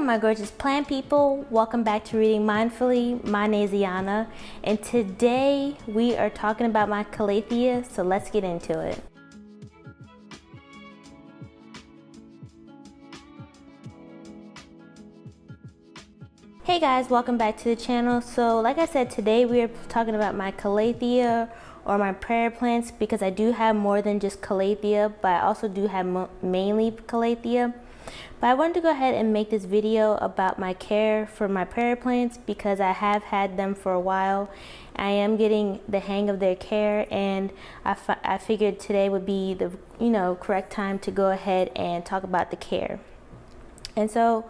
my gorgeous plant people, welcome back to Reading Mindfully. My name is Iana, and today we are talking about my Calathea, so let's get into it. Hey guys, welcome back to the channel. So like I said, today we are talking about my Calathea or my prayer plants, because I do have more than just Calathea, but I also do have mainly Calathea. But I wanted to go ahead and make this video about my care for my prayer plants because I have had them for a while. I am getting the hang of their care, and I figured today would be the correct time to go ahead and talk about the care. And so,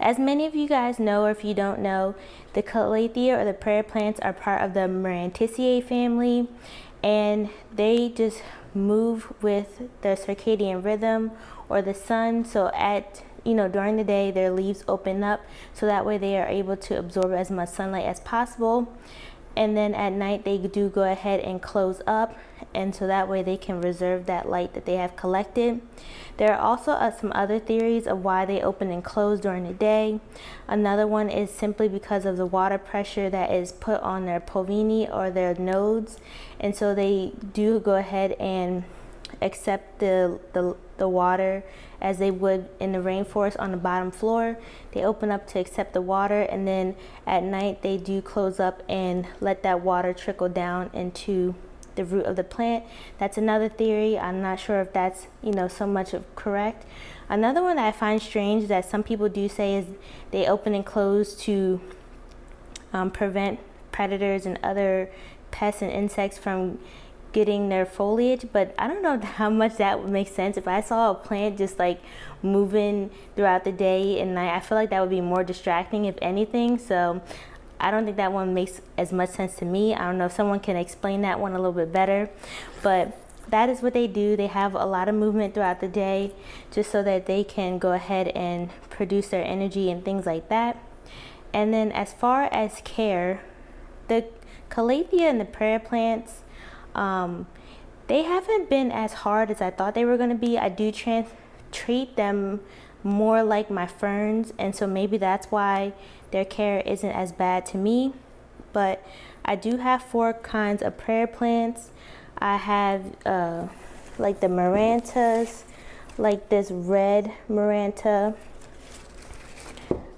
as many of you guys know, or if you don't know, the Calathea or the prayer plants are part of the Marantaceae family, and they just move with the circadian rhythm or the sun. So during the day their leaves open up so that way they are able to absorb as much sunlight as possible, and then at night they do go ahead and close up, and so that way they can reserve that light that they have collected. There are also some other theories of why they open and close during the day. Another one is simply because of the water pressure that is put on their pulvini or their nodes, and so they do go ahead and accept the water as they would in the rainforest on the bottom floor. They open up to accept the water, and then at night they do close up and let that water trickle down into the root of the plant. That's another theory. I'm not sure if that's so much of correct. Another one that I find strange that some people do say is they open and close to prevent predators and other pests and insects from getting their foliage, but I don't know how much that would make sense. If I saw a plant just like moving throughout the day and night, I feel like that would be more distracting if anything. So I don't think that one makes as much sense to me. I don't know if someone can explain that one a little bit better, but that is what they do. They have a lot of movement throughout the day just so that they can go ahead and produce their energy and things like that. And then as far as care, the Calathea and the prayer plants, they haven't been as hard as I thought they were going to be. I do treat them more like my ferns, and so maybe that's why their care isn't as bad to me. But I do have 4 kinds of prayer plants. I have like the marantas, like this red maranta.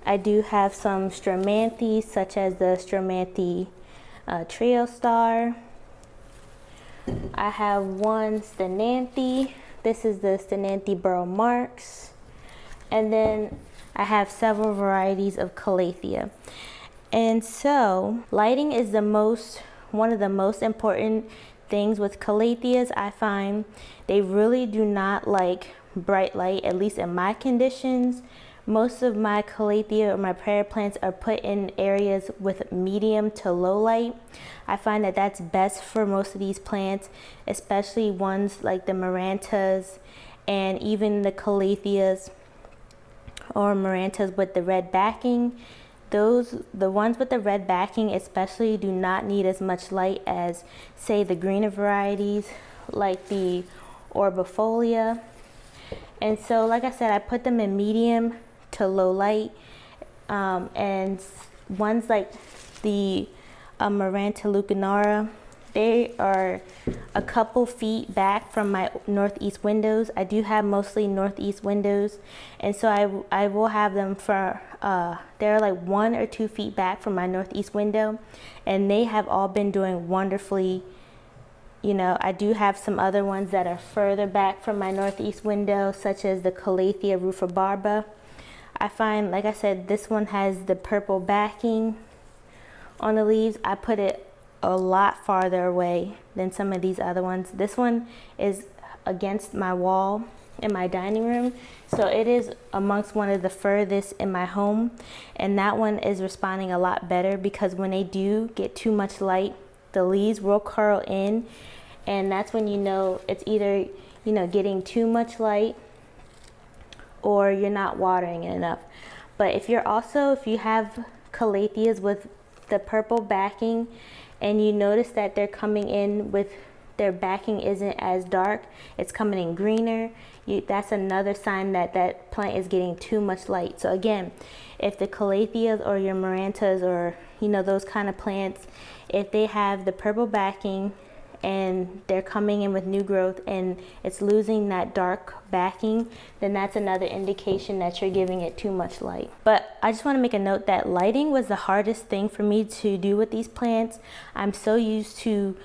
I do have some stromanthe, such as the stromanthe trio star. I have one ctenanthe. This is the ctenanthe burl marks. And then I have several varieties of Calathea. And so lighting is one of the most important things with Calatheas. I find they really do not like bright light, at least in my conditions. Most of my Calathea or my prayer plants are put in areas with medium to low light. I find that that's best for most of these plants, especially ones like the marantas and even the Calatheas or marantas with the red backing. The ones with the red backing especially do not need as much light as, say, the greener varieties like the orbifolia. And so like I said, I put them in medium to low light, and ones like the Maranta lucanara, they are a couple feet back from my northeast windows. I do have mostly northeast windows, and so I will have them for they're like 1 or 2 feet back from my northeast window, and they have all been doing wonderfully. I do have some other ones that are further back from my northeast window, such as the Calathea rufibarba. I find, like I said, this one has the purple backing on the leaves. I put it a lot farther away than some of these other ones. This one is against my wall in my dining room, so it is amongst one of the furthest in my home, and that one is responding a lot better because when they do get too much light, the leaves will curl in, and that's when it's either getting too much light or you're not watering it enough. But if you have Calatheas with the purple backing and you notice that they're coming in with their backing isn't as dark, it's coming in greener, that's another sign that that plant is getting too much light. So again, if the Calatheas or your marantas, or those kind of plants, if they have the purple backing and they're coming in with new growth and it's losing that dark backing, then that's another indication that you're giving it too much light. But I just want to make a note that lighting was the hardest thing for me to do with these plants. I'm so used to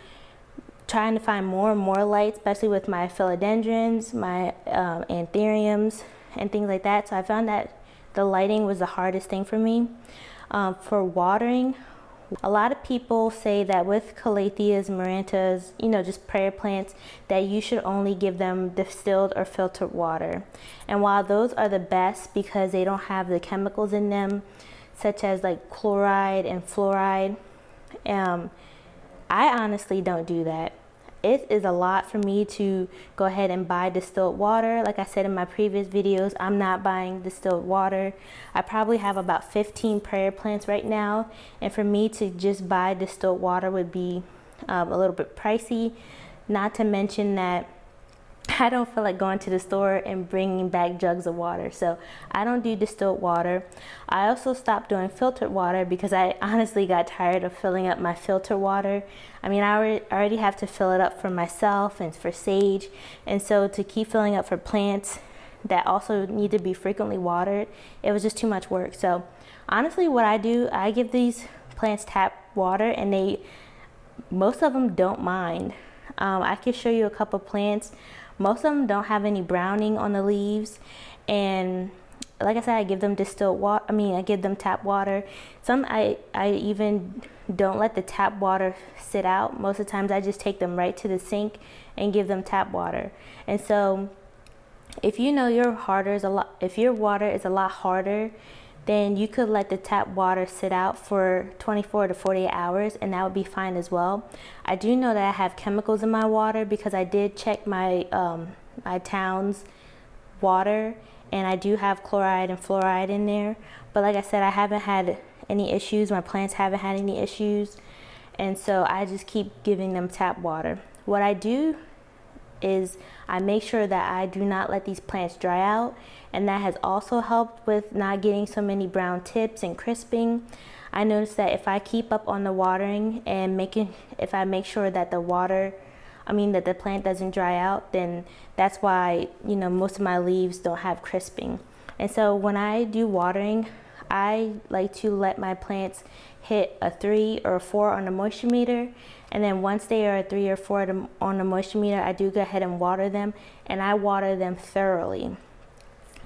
trying to find more and more light, especially with my philodendrons, my anthuriums and things like that. So I found that the lighting was the hardest thing for me. For watering, a lot of people say that with Calatheas, marantas, just prayer plants, that you should only give them distilled or filtered water. And while those are the best because they don't have the chemicals in them, such as like chloride and fluoride, I honestly don't do that. It is a lot for me to go ahead and buy distilled water. Like I said in my previous videos, I'm not buying distilled water. I probably have about 15 prayer plants right now, and for me to just buy distilled water would be a little bit pricey. Not to mention that I don't feel like going to the store and bringing back jugs of water, so I don't do distilled water. I also stopped doing filtered water because I honestly got tired of filling up my filter water. I mean, I already have to fill it up for myself and for sage, and so to keep filling up for plants that also need to be frequently watered, it was just too much work. So honestly, what I do, I give these plants tap water, and most of them don't mind. I can show you a couple plants. Most of them don't have any browning on the leaves, and like I said, I give them distilled water. I give them tap water. Some I even don't let the tap water sit out. Most of the times I just take them right to the sink and give them tap water. And so if your water is a lot harder, then you could let the tap water sit out for 24 to 48 hours, and that would be fine as well. I do know that I have chemicals in my water because I did check my my town's water, and I do have chloride and fluoride in there. But like I said, I haven't had any issues. My plants haven't had any issues, and so I just keep giving them tap water. What I do is I make sure that I do not let these plants dry out, and that has also helped with not getting so many brown tips and crisping. I noticed that if I keep up on the watering and if I make sure that that the plant doesn't dry out, then that's why most of my leaves don't have crisping. And so when I do watering, I like to let my plants hit a 3 or a 4 on the moisture meter, and then once they are a 3 or 4 on the moisture meter, I do go ahead and water them, and I water them thoroughly.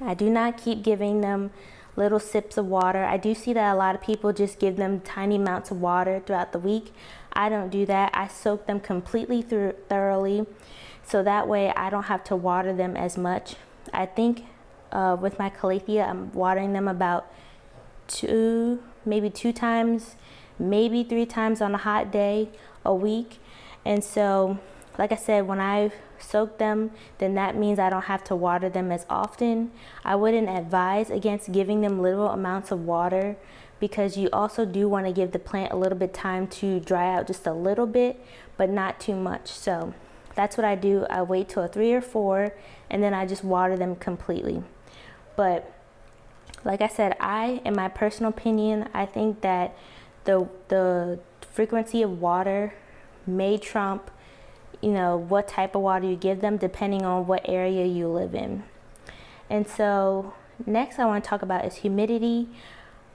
I do not keep giving them little sips of water. I do see that a lot of people just give them tiny amounts of water throughout the week. I don't do that. I soak them completely thoroughly, so that way I don't have to water them as much. I think with my Calathea, I'm watering them about 2 times, maybe 3 times on a hot day a week. And so like I said, when I soak them, then that means I don't have to water them as often. I wouldn't advise against giving them little amounts of water, because you also do want to give the plant a little bit time to dry out just a little bit, but not too much. So that's what I do. I wait till a 3 or 4, and then I just water them completely. But like I said, in my personal opinion, I think that the frequency of water may trump what type of water you give them, depending on what area you live in. And so next I want to talk about is humidity.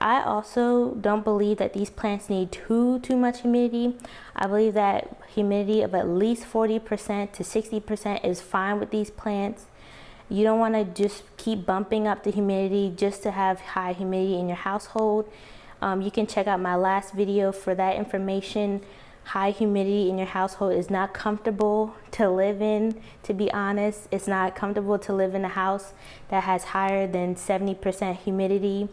I also don't believe that these plants need too much humidity. I believe that humidity of at least 40% to 60% is fine with these plants. You don't want to just keep bumping up the humidity just to have high humidity in your household. You can check out my last video for that information. High humidity in your household is not comfortable to live in, to be honest. It's not comfortable to live in a house that has higher than 70% humidity.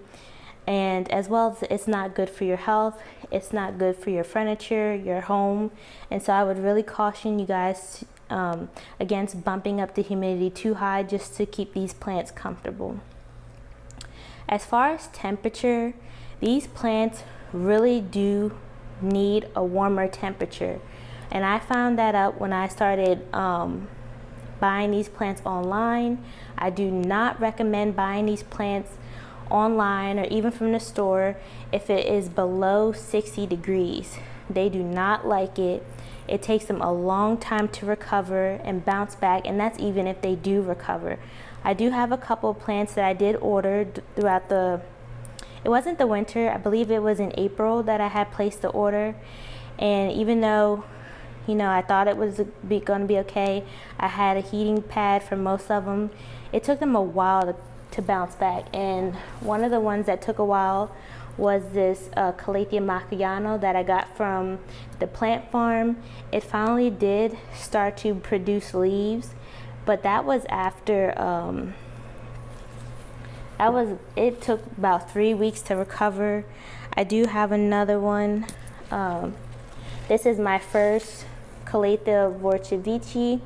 And as well as it's not good for your health, it's not good for your furniture, your home. And so I would really caution you guys against bumping up the humidity too high just to keep these plants comfortable. As far as temperature, these plants really do need a warmer temperature. And I found that out when I started buying these plants online. I do not recommend buying these plants online or even from the store if it is below 60 degrees. They do not like it. It takes them a long time to recover and bounce back, and that's even if they do recover. I do have a couple of plants that I did order throughout it wasn't the winter, I believe it was in April that I had placed the order. And even though, you know, I thought it was going to be okay, I had a heating pad for most of them. It took them a while to bounce back. And one of the ones that took a while was this Calathea macchiano that I got from the plant farm. It finally did start to produce leaves, but that was after it took about 3 weeks to recover. I do have another one. This is my first Calathea vorcevici.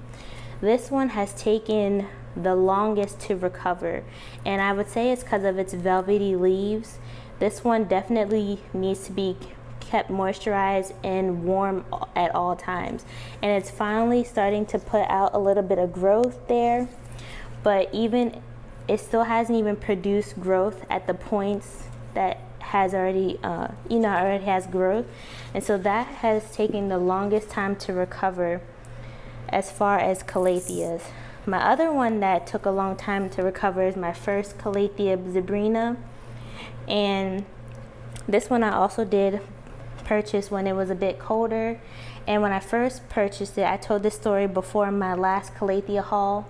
This one has taken the longest to recover, and I would say it's because of its velvety leaves. This one definitely needs to be kept moisturized and warm at all times, and it's finally starting to put out a little bit of growth there, but even it still hasn't even produced growth at the points that has already already has growth. And so that has taken the longest time to recover as far as Calatheas. My other one that took a long time to recover is my first Calathea zebrina, and this one I also did purchase when it was a bit colder. And when I first purchased it, I told this story before in my last Calathea haul,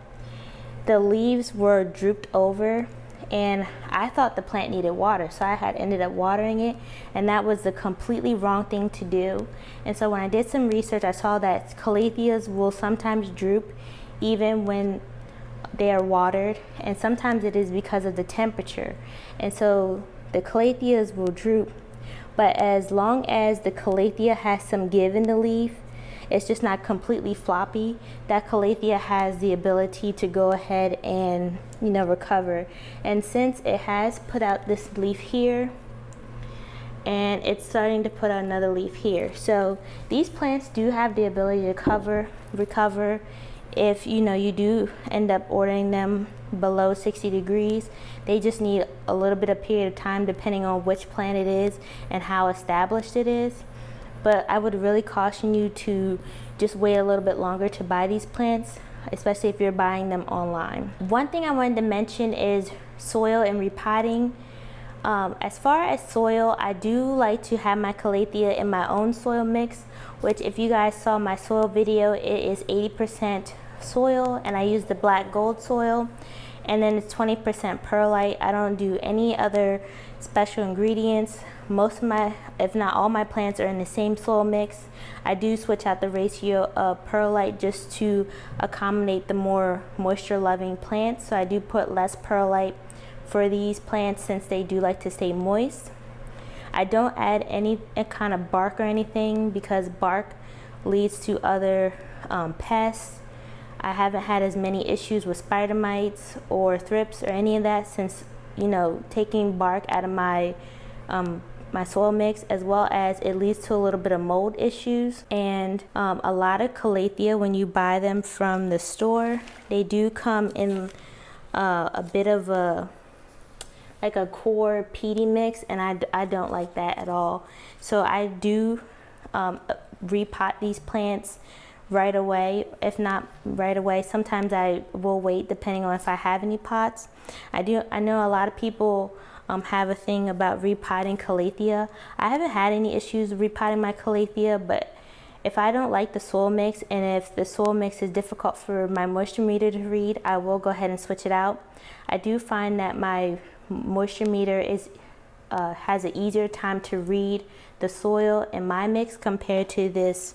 the leaves were drooped over, and I thought the plant needed water, so I had ended up watering it, and that was the completely wrong thing to do. And so when I did some research, I saw that Calatheas will sometimes droop even when they are watered, and sometimes it is because of the temperature. And so the Calatheas will droop, but as long as the Calathea has some give in the leaf, it's just not completely floppy, that Calathea has the ability to go ahead and, you know, recover. And since it has put out this leaf here, and it's starting to put out another leaf here, so these plants do have the ability to recover if, you know, you do end up ordering them below 60 degrees. They just need a little bit of period of time depending on which plant it is and how established it is. But I would really caution you to just wait a little bit longer to buy these plants, especially if you're buying them online. One thing I wanted to mention is soil and repotting. As far as soil, I do like to have my Calathea in my own soil mix, which if you guys saw my soil video, it is 80% soil, and I use the black gold soil, and then it's 20% perlite. I don't do any other special ingredients. Most of my, if not all my plants are in the same soil mix. I do switch out the ratio of perlite just to accommodate the more moisture loving plants, so I do put less perlite for these plants since they do like to stay moist. I don't add any kind of bark or anything because bark leads to other pests. I haven't had as many issues with spider mites or thrips or any of that since, you know, taking bark out of my my soil mix, as well as it leads to a little bit of mold issues. And a lot of Calathea, when you buy them from the store, they do come in a bit of a like a core peaty mix, and I don't like that at all. So I do repot these plants right away. If not right away, sometimes I will wait depending on if I have any pots. I know a lot of people have a thing about repotting Calathea. I haven't had any issues repotting my Calathea, but if I don't like the soil mix, and if the soil mix is difficult for my moisture meter to read, I will go ahead and switch it out. I do find that my moisture meter is has an easier time to read the soil in my mix compared to this,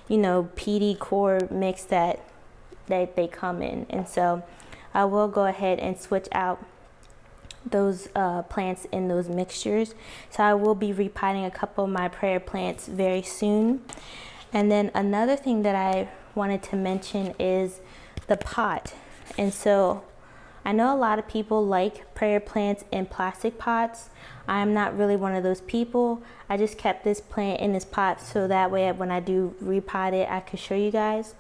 you know, peaty core mix that they come in. And so I will go ahead and switch out those plants in those mixtures. So I will be repotting a couple of my prayer plants very soon. And then another thing that I wanted to mention is the pot. And so I know a lot of people like prayer plants in plastic pots. I'm not really one of those people. I just kept this plant in this pot so that way when I do repot it, I could show you guys,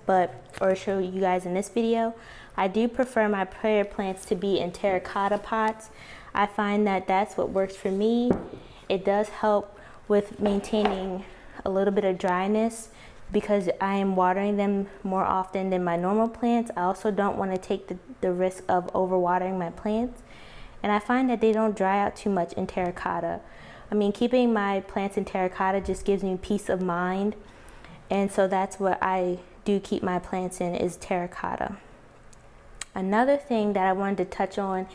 or show you guys in this video. I do prefer my prayer plants to be in terracotta pots. I find that that's what works for me. It does help with maintaining a little bit of dryness because I am watering them more often than my normal plants. I also don't want to take the risk of overwatering my plants. And I find that they don't dry out too much in terracotta. I mean, keeping my plants in terracotta just gives me peace of mind. And so that's what I do keep my plants in, is terracotta. Another thing that I wanted to touch on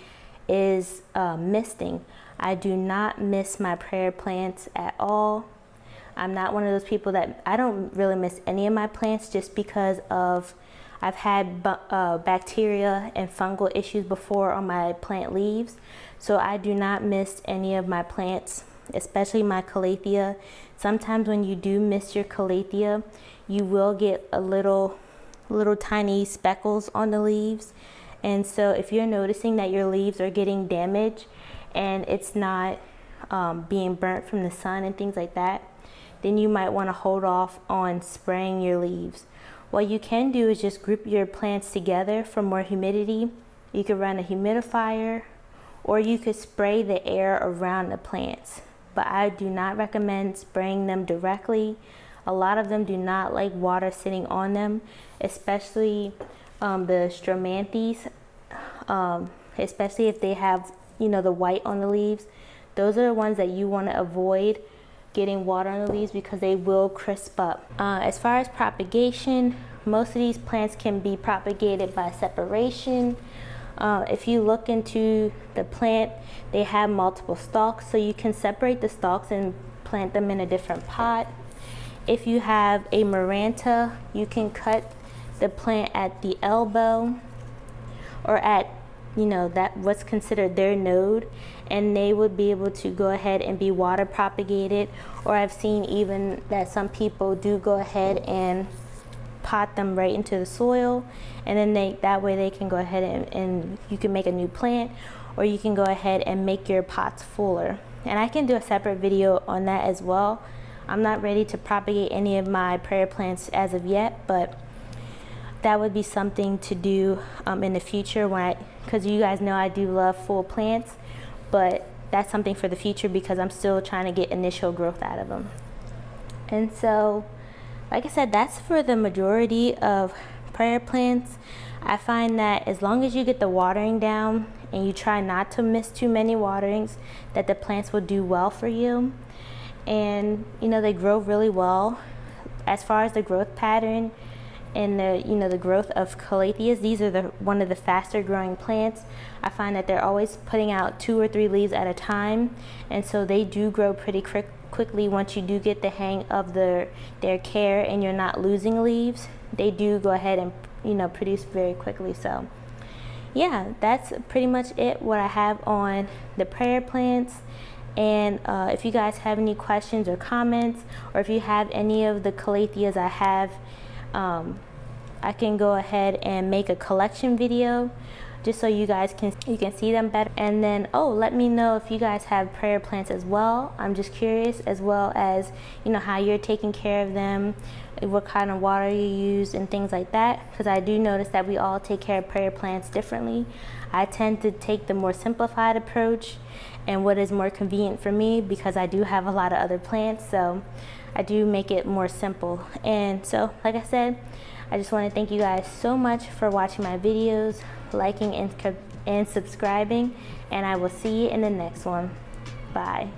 is misting. I do not mist my prayer plants at all. I'm not one of those people that, I don't really miss any of my plants just because of, I've had bacteria and fungal issues before on my plant leaves. So I do not mist any of my plants, especially my Calathea. Sometimes when you do mist your Calathea, you will get a little tiny speckles on the leaves. And so if you're noticing that your leaves are getting damaged and it's not being burnt from the sun and things like that, then you might want to hold off on spraying your leaves. What you can do is just group your plants together for more humidity. You could run a humidifier, or you could spray the air around the plants. But I do not recommend spraying them directly. A lot of them do not like water sitting on them, especially the stromanthes, especially if they have, the white on the leaves. Those are the ones that you want to avoid getting water on the leaves because they will crisp up. As far as propagation, most of these plants can be propagated by separation. If you look into the plant, they have multiple stalks, so you can separate the stalks and plant them in a different pot. If you have a maranta, you can cut the plant at the elbow or at that what's considered their node, and they would be able to go ahead and be water propagated. Or I've seen even that some people do go ahead and pot them right into the soil, and then that way they can go ahead and you can make a new plant, or you can go ahead and make your pots fuller. And I can do a separate video on that as well. I'm not ready to propagate any of my prayer plants as of yet, but that would be something to do in the future because you guys know I do love full plants, but that's something for the future because I'm still trying to get initial growth out of them. And so, like I said, that's for the majority of prayer plants. I find that as long as you get the watering down and you try not to miss too many waterings, that the plants will do well for you. And they grow really well. As far as the growth pattern and the growth of Calatheas, these are one of the faster growing plants. I find that they're always putting out 2 or 3 leaves at a time, and so they do grow pretty quickly once you do get the hang of their care and you're not losing leaves. They do go ahead and produce very quickly. So yeah, that's pretty much it, what I have on the prayer plants. And if you guys have any questions or comments, or if you have any of the Calatheas I have, I can go ahead and make a collection video just so you guys can see them better. And then let me know if you guys have prayer plants as well. I'm just curious, as well as how you're taking care of them, what kind of water you use and things like that, because I do notice that we all take care of prayer plants differently. I tend to take the more simplified approach and what is more convenient for me, because I do have a lot of other plants, so I do make it more simple. And so, like I said, I just want to thank you guys so much for watching my videos, liking and subscribing, and I will see you in the next one. Bye.